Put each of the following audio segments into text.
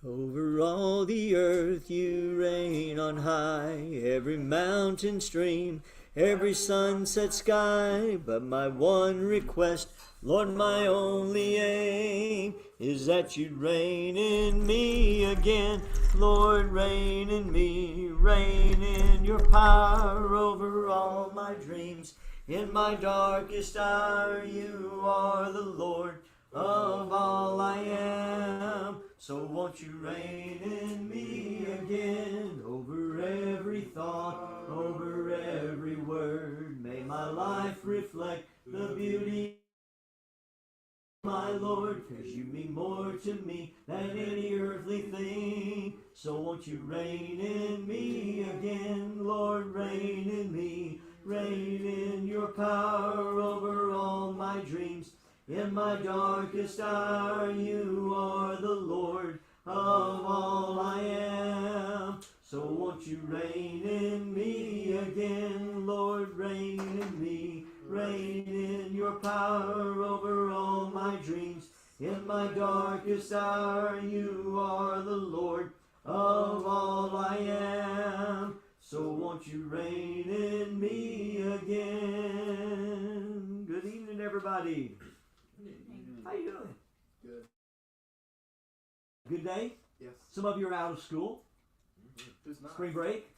Over all the earth you reign on high, every mountain stream, every sunset sky. But my one request, Lord, my only aim, is that you'd reign in me again. Lord, reign in me, reign in your power over all my dreams. In my darkest hour you are the Lord of all I am. So won't you reign in me again, over every thought, over every word. May my life reflect the beauty of my Lord, 'cause you mean more to me than any earthly thing. So won't you reign in me again, Lord, reign in me, reign in your power over all my dreams. In my darkest hour you are the Lord of all I am. So won't you reign in me again, Lord, reign in me, reign in your power over all my dreams. In my darkest hour you are the Lord of all I am. So won't you reign in me again. Good evening, everybody. How you doing? Good. Good day? Yes. Some of you are out of school. Who's not? Spring break.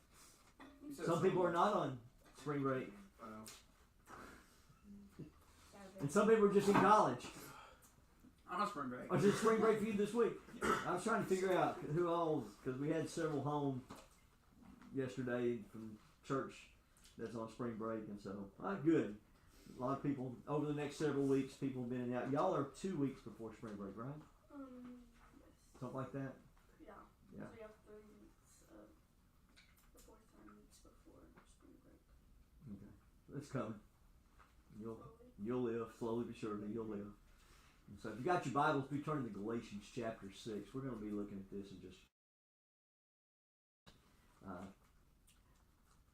Some people are not on spring break. And some people are just in college. I'm on spring break. Oh, is it spring break for you this week? I was trying to figure out who all, because we had several home yesterday from church that's on spring break, and so, good. A lot of people, over the next several weeks, people have been in and out. Y'all are 2 weeks before spring break, right? Yes. Something like that? Yeah. Yeah. So you have 3 weeks the 4 weeks before spring break. Okay. It's coming. You'll live, slowly but surely, you'll live. And so if you got your Bibles, be turning to Galatians chapter 6. We're going to be looking at this in just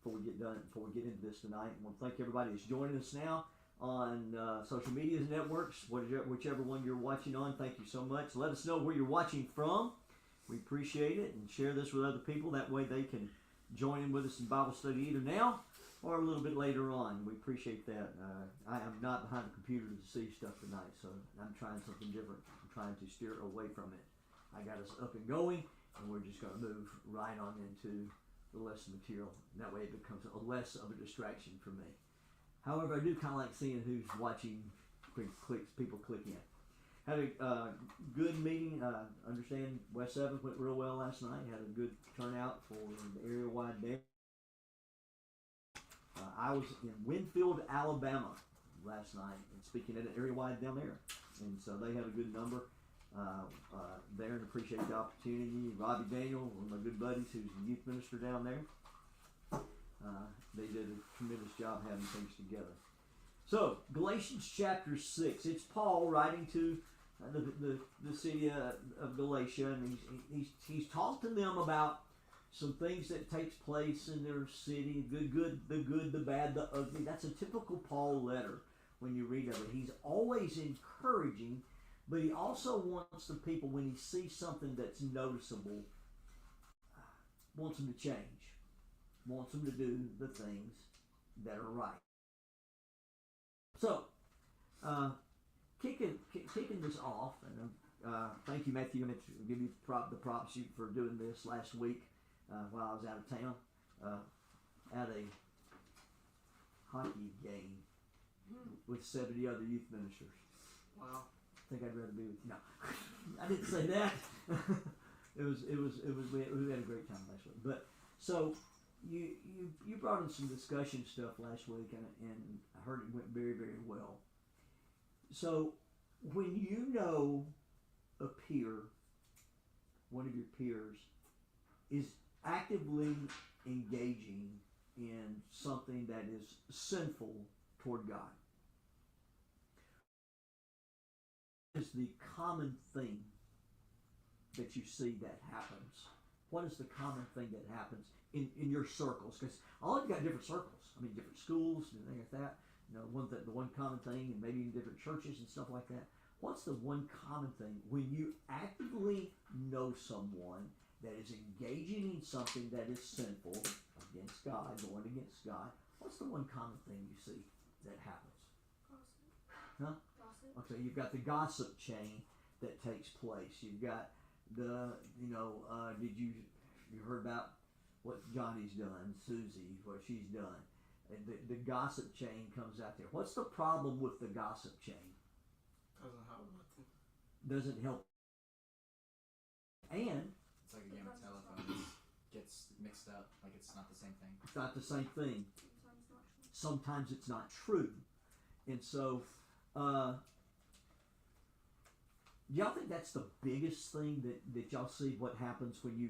before we get into this tonight. I want to thank everybody that's joining us now on social media networks, whichever one you're watching on. Thank you so much. Let us know where you're watching from. We appreciate it, and share this with other people. That way they can join in with us in Bible study either now or a little bit later on. We appreciate that. I am not behind the computer to see stuff tonight, so I'm trying something different. I'm trying to steer away from it. I got us up and going, and we're just going to move right on into the lesson material. That way it becomes less of a distraction for me. However, I do kind of like seeing who's watching, people click in. Had a good meeting. Understand West 7th went real well last night. Had a good turnout for the area-wide day. I was in Winfield, Alabama last night and speaking at an area-wide down there. And so they had a good number there, and appreciate the opportunity. Robbie Daniel, one of my good buddies who's the youth minister down there. They did a tremendous job having things together. So, Galatians chapter 6. It's Paul writing to the city of Galatia, and he's talked to them about some things that takes place in their city, the good, the bad, the ugly. That's a typical Paul letter when you read of it. He's always encouraging, but he also wants the people, when he sees something that's noticeable, wants them to change, wants them to do the things that are right. So, kicking this off, and thank you, Matthew. I'm going to give you the props for doing this last week while I was out of town at a hockey game with 70 other youth ministers. Wow. I think I'd rather be with you. No, I didn't say that. We had a great time last week. But so you brought in some discussion stuff last week, and I heard it went very, very well. So when you know a peer, one of your peers, is actively engaging in something that is sinful toward God, is the common thing that you see that happens? What is the common thing that happens in your circles? Because all of you got different circles. I mean, different schools and things like that. You know, the one common thing, and maybe in different churches and stuff like that. What's the one common thing when you actively know someone that is engaging in something that is sinful against God, going against God? What's the one common thing you see that happens? Gossip. Huh? Gossip. Okay, you've got the gossip chain that takes place. You've got the, did you heard about what Johnny's done, Susie, what she's done? And the gossip chain comes out there. What's the problem with the gossip chain? Doesn't help nothing. Doesn't help. And It's like a game of telephone. It gets mixed up. Like it's not the same thing. it's not the same thing. Sometimes not true. Sometimes it's not true. And so, y'all think that's the biggest thing that y'all see what happens when you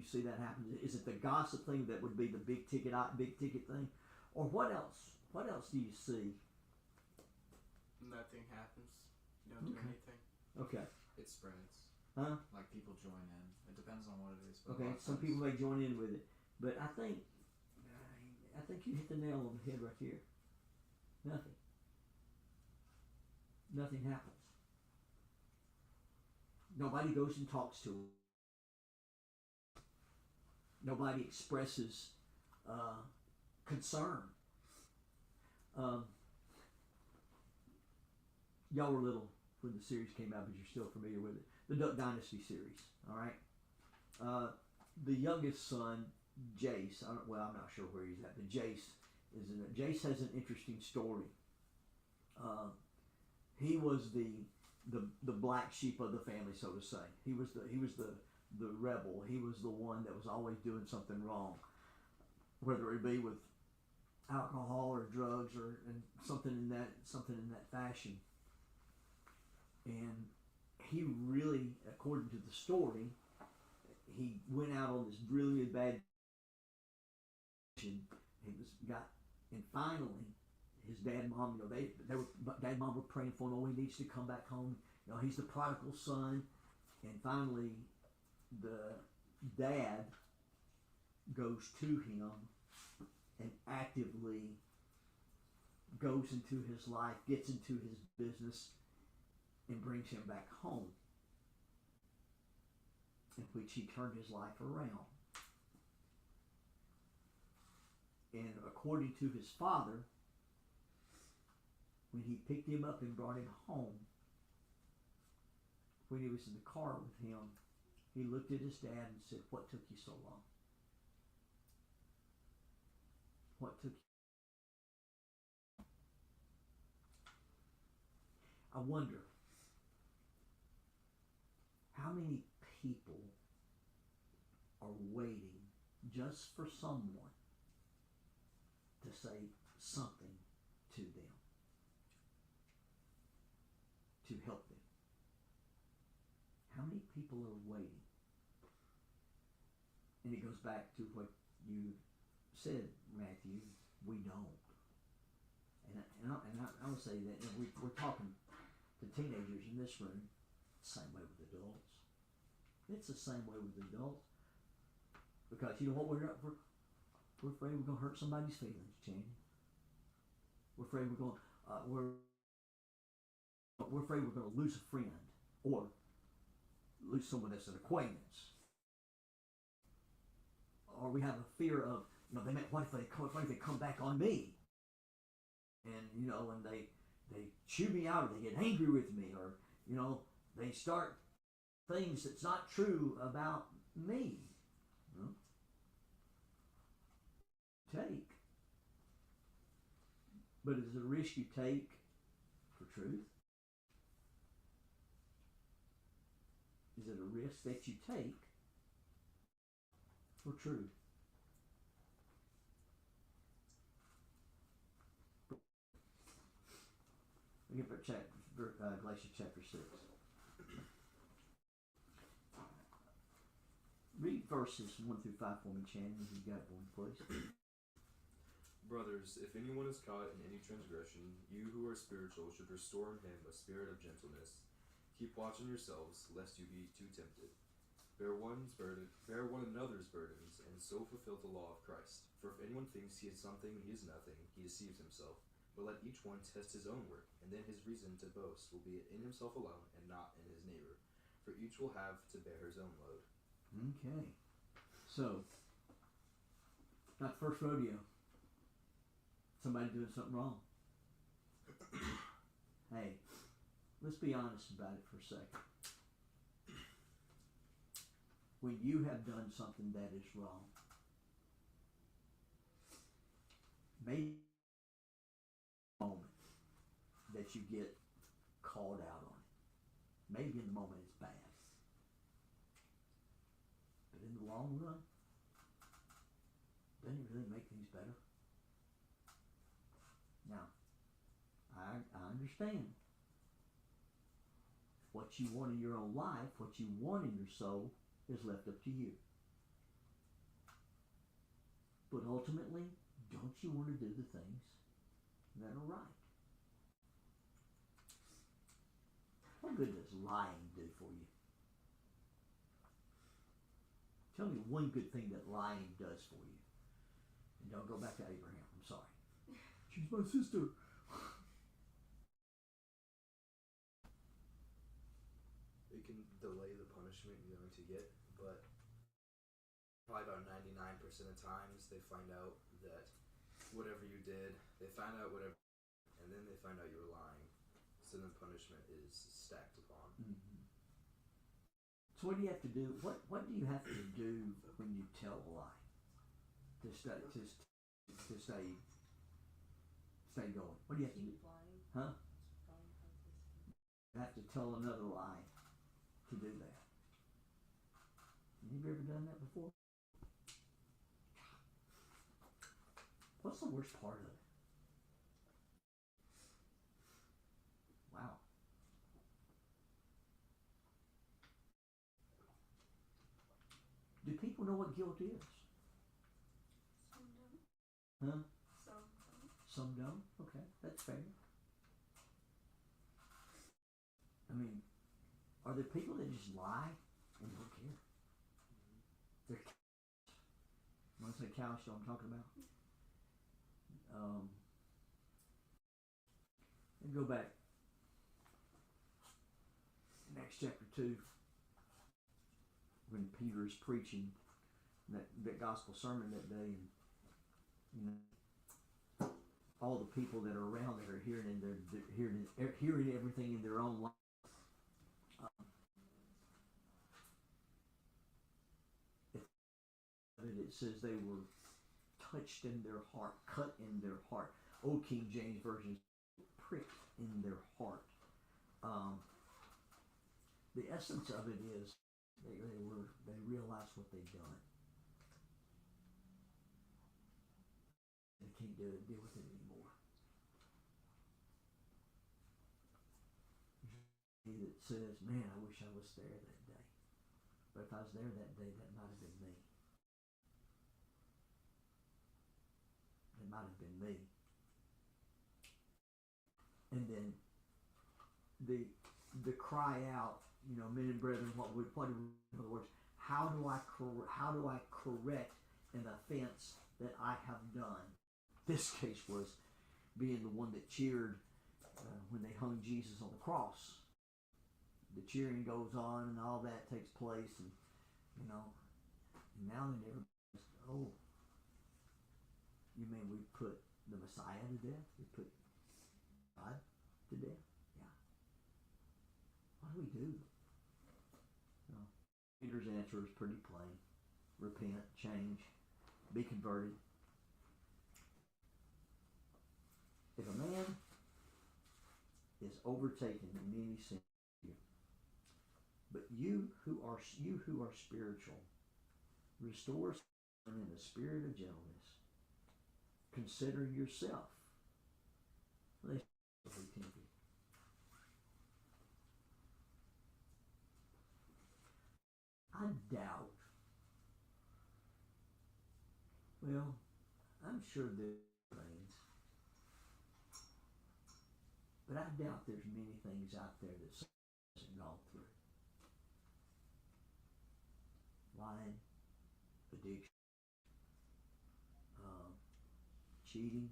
see that happen? Is it the gossip thing that would be the big ticket thing? Or what else? What else do you see? Nothing happens. You don't do Okay. anything. Okay. It spreads. Huh? Like people join in. It depends on what it is. But a Okay, lot of some times- people may join in with it, but I think you hit the nail on the head right here. Nothing. Nothing happens. Nobody goes and talks to him. Nobody expresses concern. Y'all were little when the series came out, but you're still familiar with it. The Duck Dynasty series. All right. The youngest son, Jace. I'm not sure where he's at, but Jace is in it. Jace has an interesting story. He was the black sheep of the family, so to say. He was the rebel. He was the one that was always doing something wrong, whether it be with alcohol or drugs or something in that fashion. And he really, according to the story, he went out on this really bad. And finally, his dad and mom, dad and mom were praying for him. Oh, he needs to come back home. He's the prodigal son. And finally, the dad goes to him and actively goes into his life, gets into his business, and brings him back home, in which he turned his life around. And according to his father, when he picked him up and brought him home, when he was in the car with him, he looked at his dad and said, "What took you so long? What took you?" I wonder how many people are waiting just for someone to say something to them, to help them. How many people are waiting? And it goes back to what you said, Matthew. We don't. And I would say that we're talking to teenagers in this room. Same way with adults. It's the same way with adults. Because you know what, we're afraid we're going to hurt somebody's feelings, Channing. We're afraid we're afraid we're going to lose a friend or lose someone that's an acquaintance. Or we have a fear of, what if they come back on me? And and they chew me out, or they get angry with me, or they start things that's not true about me. Take. But is it a risk you take for truth? Is it a risk that you take for truth? Look at Galatians chapter 6. Read verses 1 through 5 for me, Channing, if you've got one, please. Brothers, if anyone is caught in any transgression, you who are spiritual should restore in him a spirit of gentleness. Keep watch on yourselves, lest you be too tempted. Bear one another's burdens, and so fulfill the law of Christ. For if anyone thinks he is something when he is nothing, he deceives himself. But let each one test his own work, and then his reason to boast will be in himself alone and not in his neighbor. For each will have to bear his own load. Okay. So, not the first rodeo. Somebody doing something wrong. Hey, let's be honest about it for a second. When you have done something that is wrong, maybe the moment that you get called out on it, maybe in the moment it's bad, but in the long run, doesn't it really make things better? Now, I understand what you want in your own life, what you want in your soul, is left up to you. But ultimately, don't you want to do the things that are right? What good does lying do for you? Tell me one good thing that lying does for you. And don't go back to Abraham. I'm sorry. She's my sister. It can delay the punishment you're going to get, but probably about 99% of times they find out that whatever you did, they find out whatever, and then they find out you were lying. So then punishment is stacked upon. Mm-hmm. So what do you have to do? What do you have to do when you tell a lie to stay going? What do you have to do? Keep lying. Huh? Lying consistently. You have to tell another lie to do that. Have you ever done that before? What's the worst part of it? Wow. Do people know what guilt is? Some don't. Huh? Some don't. Some don't? Okay, that's fair. I mean, are there people that just lie and don't care? They're cows. When I say cows, you know what I'm talking about? And go back. In Acts chapter 2, when Peter is preaching that gospel sermon that day, and you know, all the people that are around that are hearing everything in their own life. It says they were touched in their heart, cut in their heart. Old King James Version, pricked in their heart. The essence of it is they realized what they'd done. They can't deal with it anymore. That says, man, I wish I was there that day. But if I was there that day, that might have been me. It might have been me. And then the cry out, you know, men and brethren, in other words, how do I correct an offense that I have done? This case was being the one that cheered when they hung Jesus on the cross. The cheering goes on and all that takes place, and you know, and now and everybody's, oh, you mean we put the Messiah to death? We put God to death? Yeah. What do we do? You know, Peter's answer is pretty plain. Repent, change, be converted. If a man is overtaken in any sin, but you who are spiritual, restore someone in a spirit of gentleness, consider yourself. I doubt. Well, I'm sure there's things, but I doubt there's many things out there that someone hasn't gone through. lying, addiction, cheating,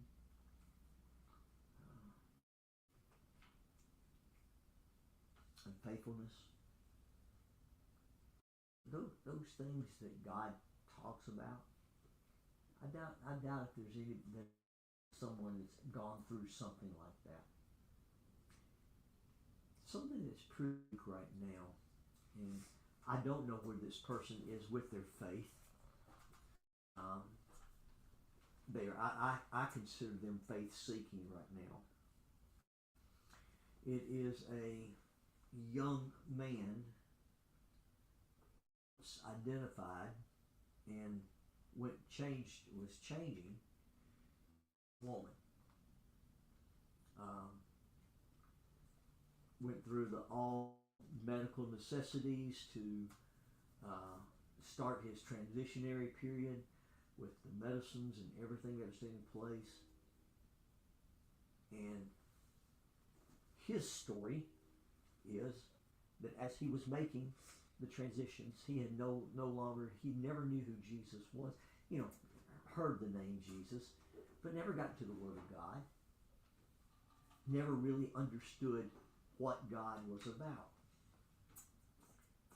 unfaithfulness. Those things that God talks about. I doubt if there's any that someone that's gone through something like that. Something that's pretty right now, and I don't know where this person is with their faith. I consider them faith seeking right now. It is a young man identified and was changing woman. Went through all medical necessities to start his transitionary period with the medicines and everything that was taking place. And his story is that as he was making the transitions, he had he never knew who Jesus was. Heard the name Jesus, but never got to the Word of God. Never really understood what God was about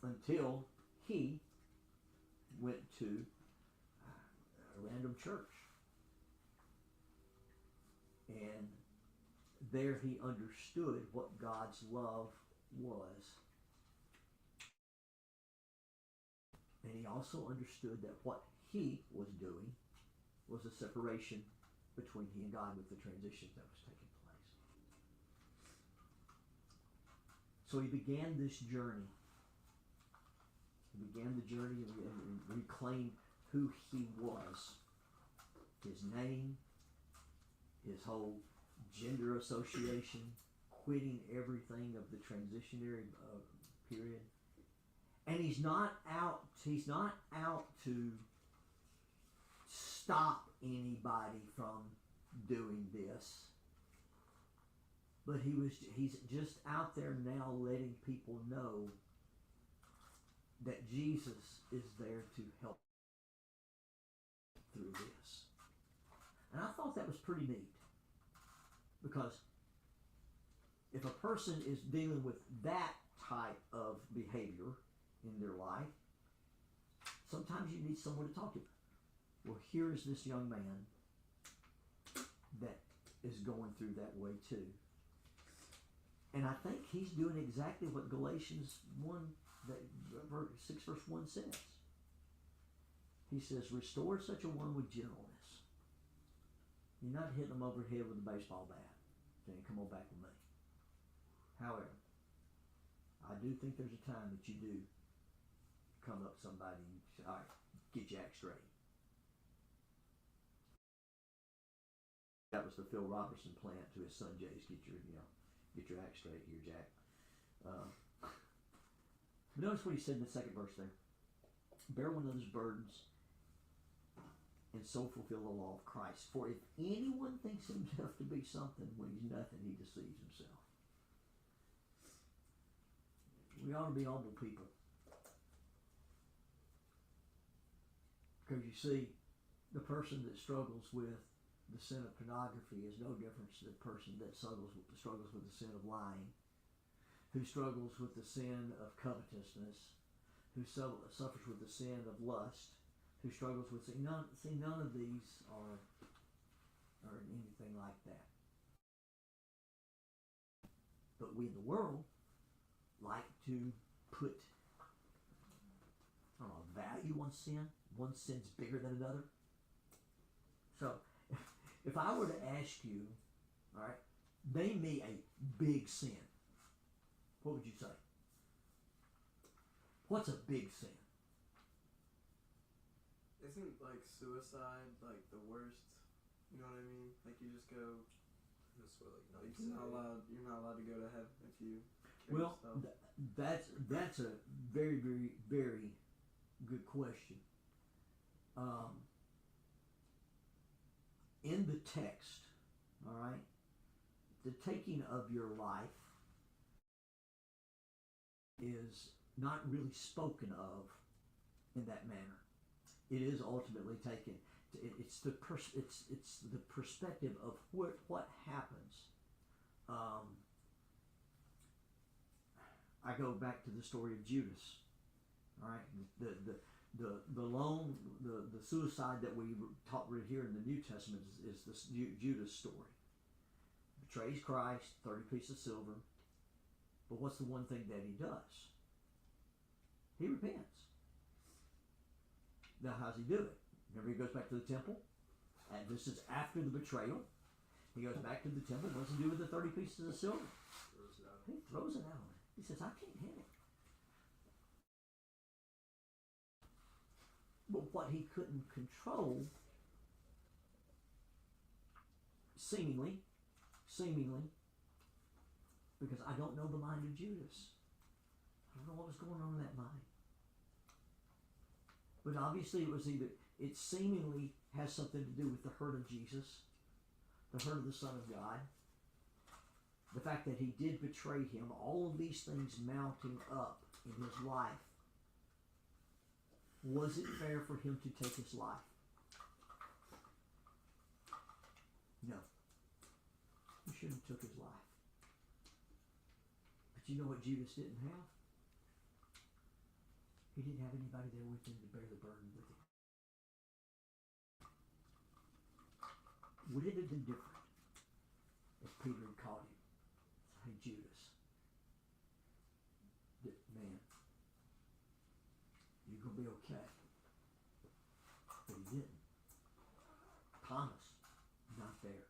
until he went to a random church. And there he understood what God's love was. And he also understood that what he was doing was a separation between he and God with the transition that was taking place. So he began this journey. He began the journey and reclaimed who he was. His name, his whole gender association, quitting everything of the transitionary period. And he's not out to stop anybody from doing this. But he's just out there now letting people know that Jesus is there to help through this. And I thought that was pretty neat. Because if a person is dealing with that type of behavior in their life, sometimes you need someone to talk to. Well, here's this young man that is going through that way too. And I think he's doing exactly what Galatians 6 verse 1 says. He says, restore such a one with gentleness. You're not hitting them over the head with a baseball bat saying, come on back with me. However, I do think there's a time that you do come up to somebody and say, all right, get your act straight. That was the Phil Robertson plant to his son Jace. Get your act straight here, Jack. But notice what he said in the second verse there. Bear one another's burdens and so fulfill the law of Christ. For if anyone thinks himself to be something when he's nothing, he deceives himself. We ought to be humble people. Because you see, the person that struggles with the sin of pornography is no different than the person that struggles with the sin of lying, who struggles with the sin of covetousness, who suffers with the sin of lust, who struggles with sin. None of these are anything like that. But we in the world like to put value on sin. One sin's bigger than another. So if I were to ask you, all right, name me a big sin, what would you say? What's a big sin? Isn't like suicide like the worst? You know what I mean? Like you just go. That's what Like you're not allowed to go to heaven if you. Well, that's a very, very, very good question. In the text, all right, the taking of your life is not really spoken of in that manner. It is ultimately taken. It's the perspective of what happens. I go back to the story of Judas. All right, the suicide that we taught right here in the New Testament is the Judas story. Betrays Christ, 30 pieces of silver. But what's the one thing that he does? He repents. Now, how's he do it? Remember, he goes back to the temple, and this is after the betrayal. He goes back to the temple. What does he do with the 30 pieces of silver? He throws it out. He says, I can't have it. But what he couldn't control, seemingly, because I don't know the mind of Judas. I don't know what was going on in that mind. But obviously it seemingly has something to do with the hurt of Jesus, the hurt of the Son of God, the fact that he did betray him, all of these things mounting up in his life. Was it fair for him to take his life? No. He shouldn't have took his life. But you know what Judas didn't have? He didn't have anybody there with him to bear the burden with him. Would it have been different if Peter had caught him? Hey, Judas, man, you're going to be okay. But he didn't. Thomas, not there.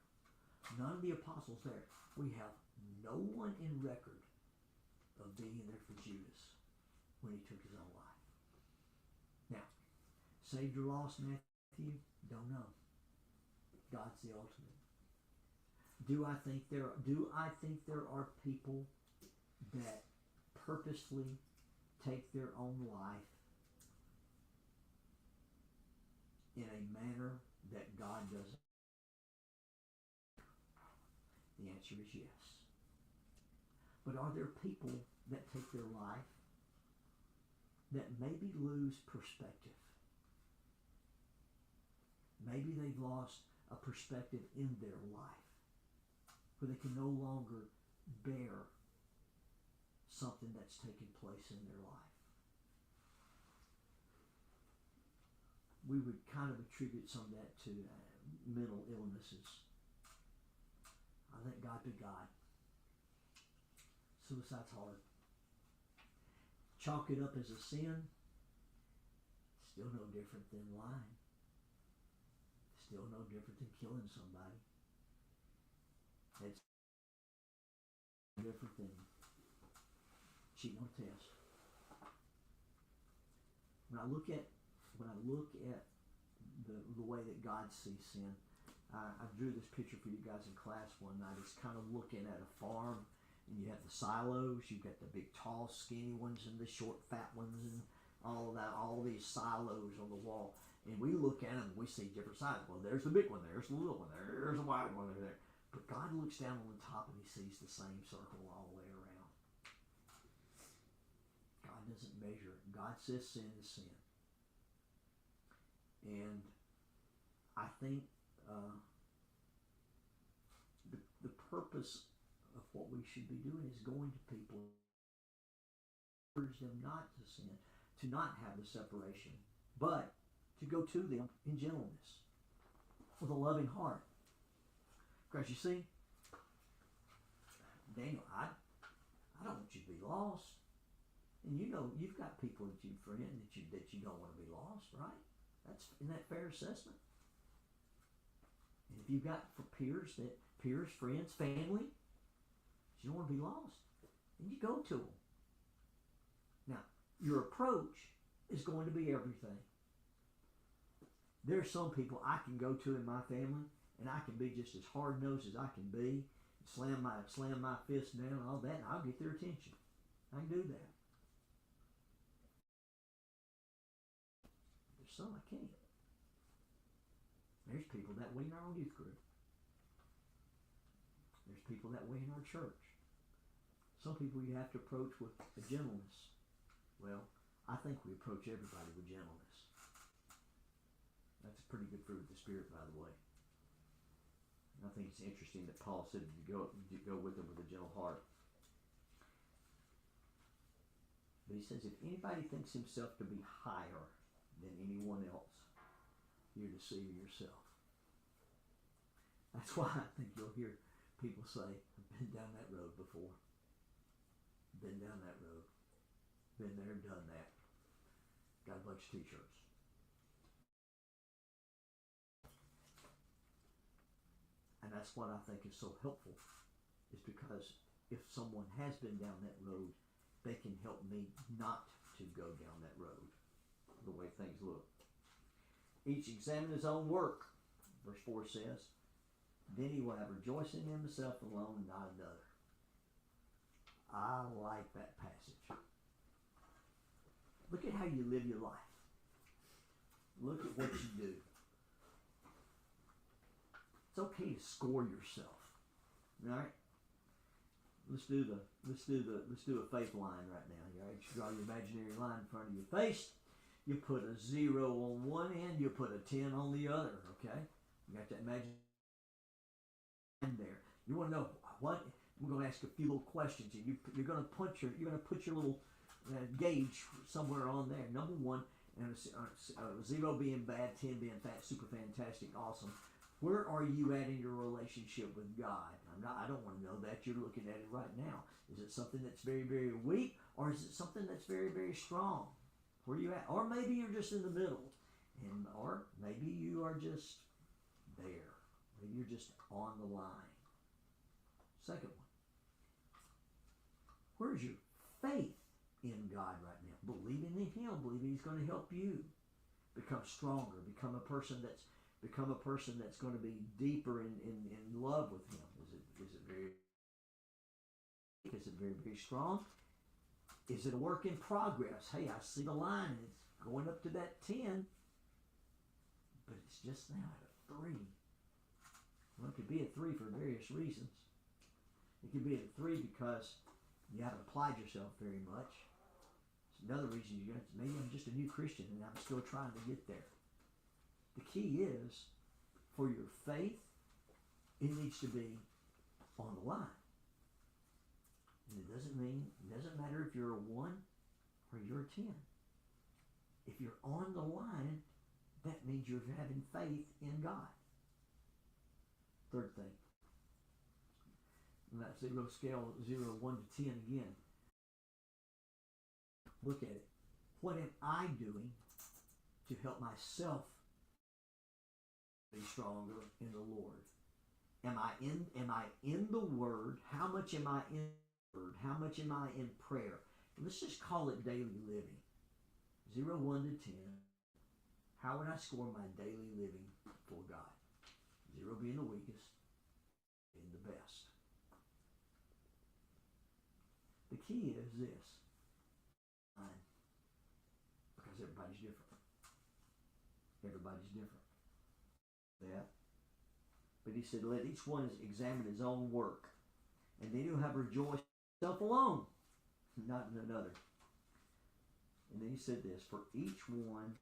None of the apostles there. We have no one in record of being there for Judas when he took his own life. Now, saved or lost, Matthew? Don't know. God's the ultimate. Do I think there are people that purposefully take their own life in a manner that God doesn't? The answer is yes. But are there people that take their life that maybe lose perspective? Maybe they've lost a perspective in their life where they can no longer bear something that's taken place in their life. We would kind of attribute some of that to mental illnesses. I thank God to God. Suicide's hard. Chalk it up as a sin, still no different than lying. Still no different than killing somebody. It's different than cheating on a test. When I look at the way that God sees sin, I drew this picture for you guys in class one night. It's kind of looking at a farm, and you have the silos. You've got the big, tall, skinny ones, and the short, fat ones, and all of that. All these silos on the wall. And we look at them, and we see different sizes. Well, there's the big one, there's the little one, there's the wide one, there. But God looks down on the top, and he sees the same circle all the way around. God doesn't measure it. God says sin is sin. And I think the purpose of what we should be doing is going to people, urge them not to sin, to not have the separation, but to go to them in gentleness, with a loving heart. Because you see, Daniel, I don't want you to be lost. And you know, you've got people that you friend that you don't want to be lost, right? Isn't that fair assessment? And if you've got peers, friends, family, you don't want to be lost, then you go to them. Now, your approach is going to be everything. There's some people I can go to in my family, and I can be just as hard-nosed as I can be, slam my fist down and all that, and I'll get their attention. I can do that. There's some I can't. There's people that way in our own youth group. There's people that way in our church. Some people you have to approach with a gentleness. Well, I think we approach everybody with gentleness. That's a pretty good fruit of the Spirit, by the way. I think it's interesting that Paul said to go with them with a gentle heart. But he says, if anybody thinks himself to be higher than anyone else, you're deceiving yourself. That's why I think you'll hear people say, I've been down that road before. Been down that road. Been there, done that. Got a bunch of t-shirts. And that's what I think is so helpful, is because if someone has been down that road, they can help me not to go down that road, the way things look. Each examine his own work, verse 4 says, then he will have rejoicing in himself alone and not another. I like that passage. Look at how you live your life. Look at what you do. It's okay to score yourself. All right? Let's do a faith line right now. All right? You draw your imaginary line in front of your face. You put a 0 on one end. You put a 10 on the other. Okay? You got that imaginary line there. You want to know what? We're going to ask a few little questions, and you're going to put your little gauge somewhere on there. Number 1, and 0 being bad, 10 being super fantastic, awesome. Where are you at in your relationship with God? I don't want to know that. You're looking at it right now. Is it something that's very, very weak, or is it something that's very, very strong? Where are you at? Or maybe you're just in the middle, or maybe you are just there. Maybe you're just on the line. Second one. Where's your faith in God right now? Believing in Him, believing He's going to help you become stronger, become a person that's going to be deeper in love with Him. Is it very, very strong? Is it a work in progress? Hey, I see the line and it's going up to that 10, but it's just now at a 3. Well, it could be a 3 for various reasons. It could be a 3 because you haven't applied yourself very much. It's another reason maybe I'm just a new Christian and I'm still trying to get there. The key is, for your faith, it needs to be on the line. And it doesn't matter if you're a 1 or you're a 10. If you're on the line, that means you're having faith in God. Third thing. And that 0 scale, 0, 1 to 10 again. Look at it. What am I doing to help myself be stronger in the Lord? Am I in the Word? How much am I in the Word? How much am I in prayer? Let's just call it daily living. 0, 1 to 10. How would I score my daily living for God? 0 being the weakest, being the best. The key is this. Because everybody's different. Everybody's different. Yeah. But he said, let each one examine his own work, and then he'll have rejoiced himself alone, not in another. And then he said this, for each one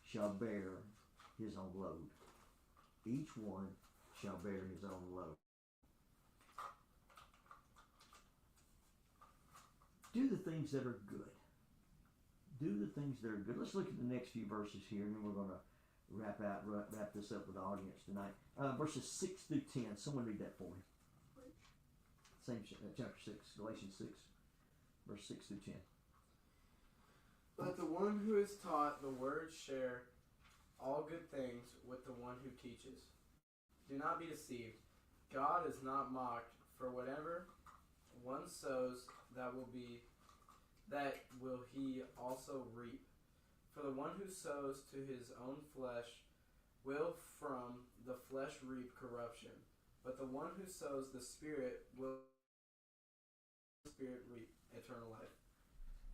shall bear his own load. Each one shall bear his own load. Do the things that are good. Do the things that are good. Let's look at the next few verses here, and then we're going to wrap this up with the audience tonight. Verses 6 through 10. Someone read that for me. Same chapter 6, Galatians 6, verse 6 through 10. Let the one who is taught the word share all good things with the one who teaches. Do not be deceived. God is not mocked, for whatever one sows, that will he also reap. For the one who sows to his own flesh will from the flesh reap corruption, but the one who sows the Spirit will reap eternal life.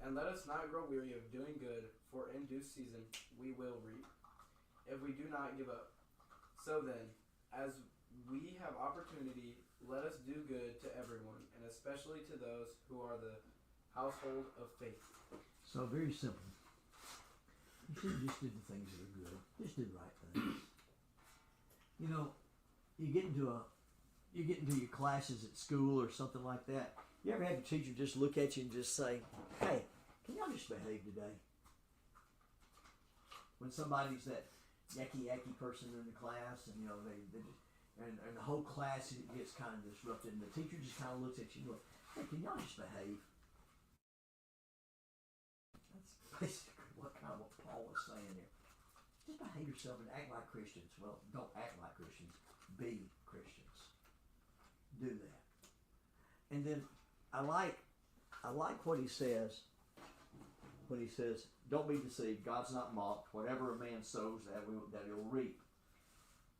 And let us not grow weary of doing good, for in due season we will reap, if we do not give up. So then, as we have opportunity, let us do good to everyone, and especially to those who are the household of faith. So very simple. You should have just did the things that are good. Just do the right things. You know, you get into your classes at school or something like that. You ever have a teacher just look at you and just say, "Hey, can y'all just behave today?" When somebody's that yucky person in the class, and you know they just, and the whole class gets kind of disrupted, and the teacher just kind of looks at you and goes, "Hey, can y'all just behave?" That's basically what Paul was saying there. Just behave yourself and act like Christians. Well, don't act like Christians. Be Christians. Do that. And then I like what he says when he says, "Don't be deceived. God's not mocked. Whatever a man sows, that he'll reap.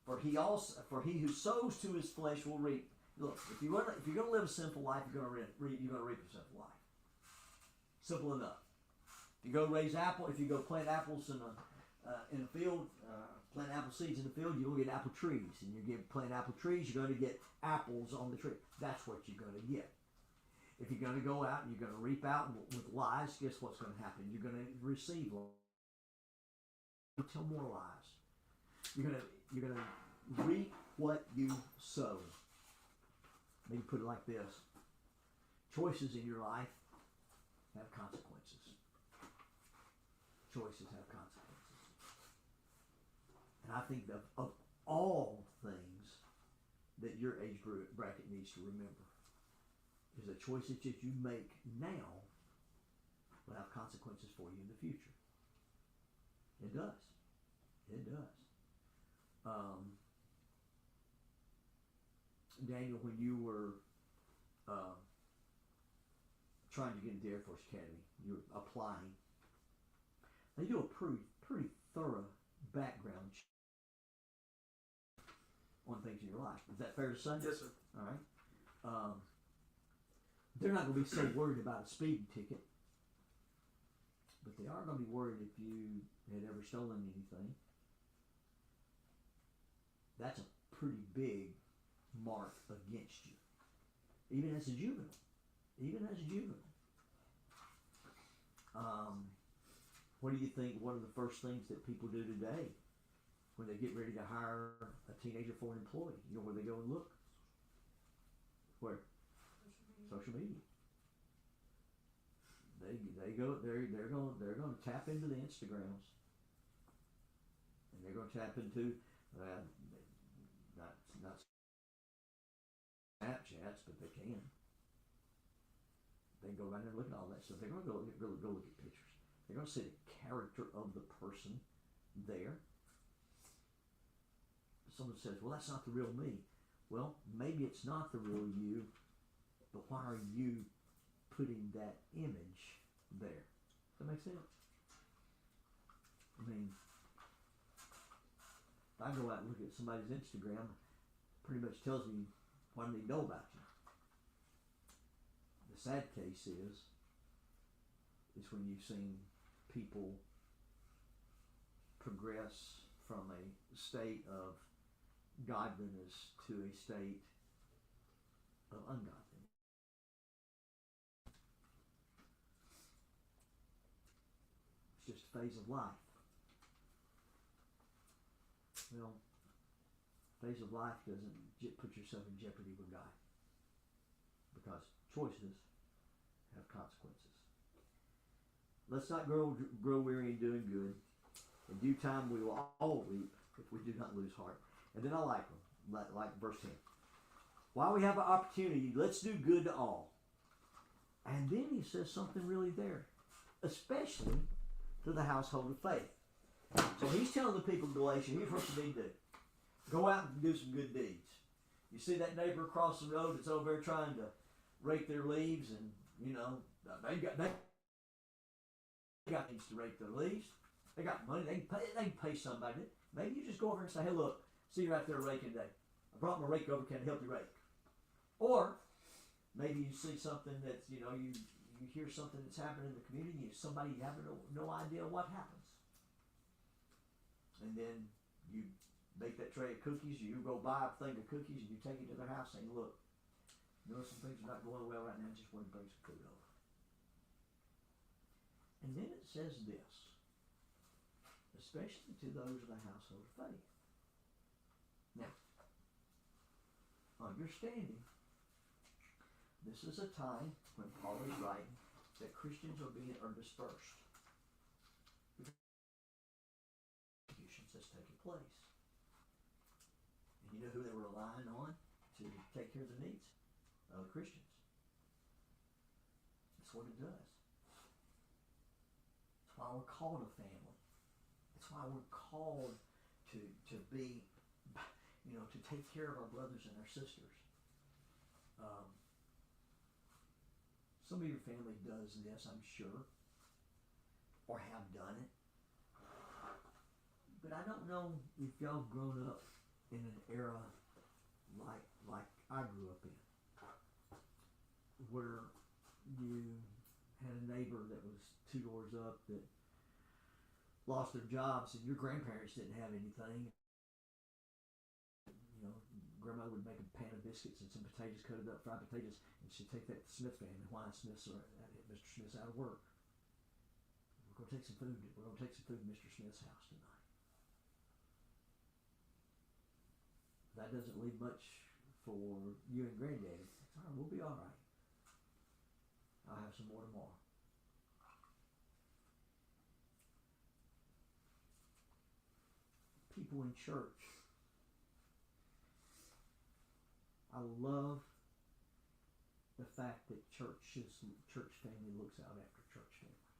For he who sows to his flesh will reap." Look, if you're going to live a sinful life, you're going to reap a sinful life. Simple enough. If you go plant apples in a field, plant apple seeds in the field, you're going to get apple trees. And plant apple trees, you're going to get apples on the tree. That's what you're going to get. If you're going to go out and you're going to reap out with lies, guess what's going to happen? You're going to receive lies. Tell more lies. You're going to reap what you sow. Maybe put it like this: choices in your life have consequences. Choices have consequences. And I think of all things that your age bracket needs to remember is the choices that you make now will have consequences for you in the future. It does. It does. Daniel, when you were trying to get into the Air Force Academy, you were applying. They do a pretty thorough background check on things in your life. Is that fair to say? Yes, sir. All right. They're not going to be so worried about a speeding ticket, but they are going to be worried if you had ever stolen anything. That's a pretty big mark against you, even as a juvenile. What do you think? One of the first things that people do today when they get ready to hire a teenager for an employee, you know where they go and look? Where? Social media. They're going to tap into the Instagrams, and they're going to tap into not Snapchats, but they can. They can go around there and look at all that stuff. They're going to go look at pictures. They're going to see the character of the person there. Someone says, "Well, that's not the real me." Well, maybe it's not the real you, but why are you putting that image there? Does that make sense? I mean, if I go out and look at somebody's Instagram, it pretty much tells me what I need to know about you. The sad case is when you've seen people progress from a state of godliness to a state of ungodliness. It's just a phase of life. Well, phase of life doesn't put yourself in jeopardy with God, because choices have consequences. Let's not grow weary in doing good. In due time we will all reap if we do not lose heart. And then I like them, like verse 10. While we have an opportunity, let's do good to all. And then he says something really there, especially to the household of faith. So he's telling the people of Galatia, here's what you need to do. Go out and do some good deeds. You see that neighbor across the road that's over there trying to rake their leaves, and you know they got things to rake their leaves. They got money. They can pay somebody. Maybe you just go over and say, "Hey, look, see you out there raking today. I brought my rake over. Can I help you rake?" Or maybe you see something that's you hear something that's happening in the community. Somebody you have no idea what happens, and then you make that tray of cookies. You go buy a thing of cookies and you take it to their house, saying, "Look, some things are not going well right now. I just want to bring some food over." And then it says this. especially to those of the household of faith. Now, understanding this is a time when Paul is writing that Christians are dispersed. Persecutions that's taking place. And you know who they were relying on to take care of the needs? Other Christians. That's what it does. That's why we're called a family. That's why we're called to be, to take care of our brothers and our sisters. Some of your family does this, I'm sure, or have done it. But I don't know if y'all have grown up in an era like I grew up in, where you had a neighbor that was 2 doors up that lost their jobs, and your grandparents didn't have anything. Grandma would make a pan of biscuits and some potatoes, cut it up, fried potatoes, and she'd take that to Smith family. Why Mr. Smith's out of work? We're gonna take some food. We're gonna take some food to Mr. Smith's house tonight. That doesn't leave much for you and Granddaddy. All right, we'll be all right. I'll have some more tomorrow. People in church. I love the fact that church family looks out after church family.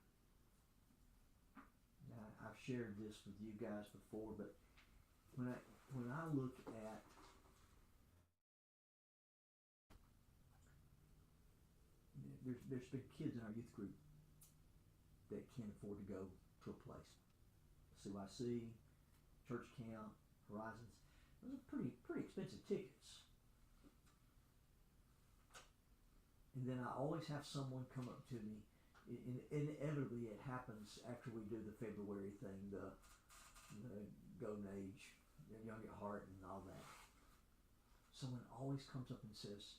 Now, I've shared this with you guys before, but when I look at there's been kids in our youth group that can't afford to go to a place. CYC, church camp, Horizons. Those are pretty expensive tickets. And then I always have someone come up to me. Inevitably, it happens after we do the February thing, the Golden Age, Young at Heart, and all that. Someone always comes up and says,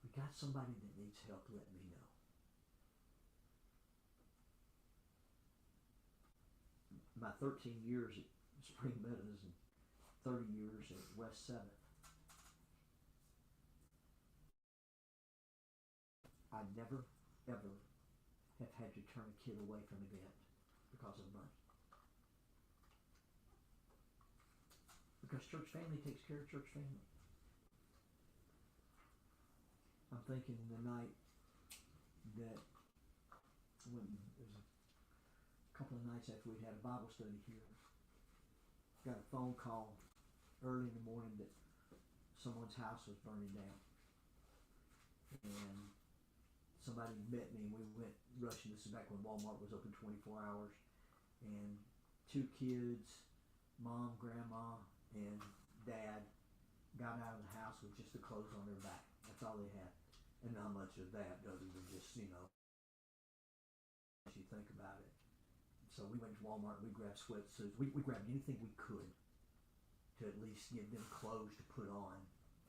"We got somebody that needs help. Let me know." My 13 years at Spring Meadows and 30 years at West 7th. I never, ever have had to turn a kid away from an event because of money. Because church family takes care of church family. I'm thinking the night that when it was a couple of nights after we'd had a Bible study here, got a phone call early in the morning that someone's house was burning down. And somebody met me and we went rushing. This is back when Walmart was open 24 hours. And 2 kids, mom, grandma, and dad got out of the house with just the clothes on their back. That's all they had. And not much of that other than just, as you think about it. So we went to Walmart, we grabbed sweatsuits, we grabbed anything we could to at least give them clothes to put on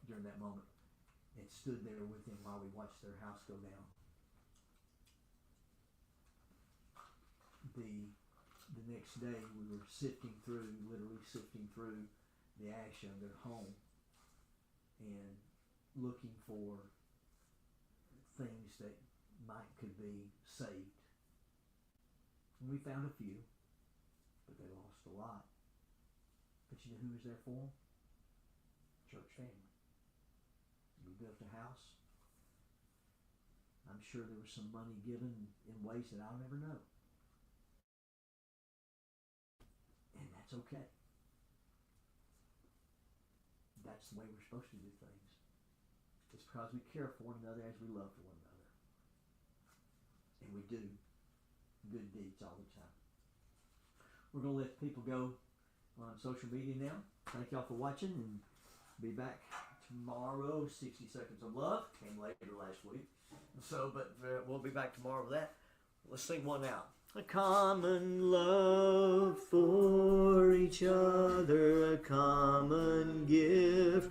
during that moment. And stood there with them while we watched their house go down. The next day we were literally sifting through the ash of their home and looking for things that could be saved. And we found a few, but they lost a lot. But you know who was there for them? Church family. We built a house. I'm sure there was some money given in ways that I'll never know. And that's okay. That's the way we're supposed to do things. It's because we care for one another as we love for one another. And we do good deeds all the time. We're going to let people go on social media now. Thank y'all for watching, and be back tomorrow. 60 Seconds of Love came later last week. But we'll be back tomorrow with that. Let's sing one out. A common love for each other, a common gift.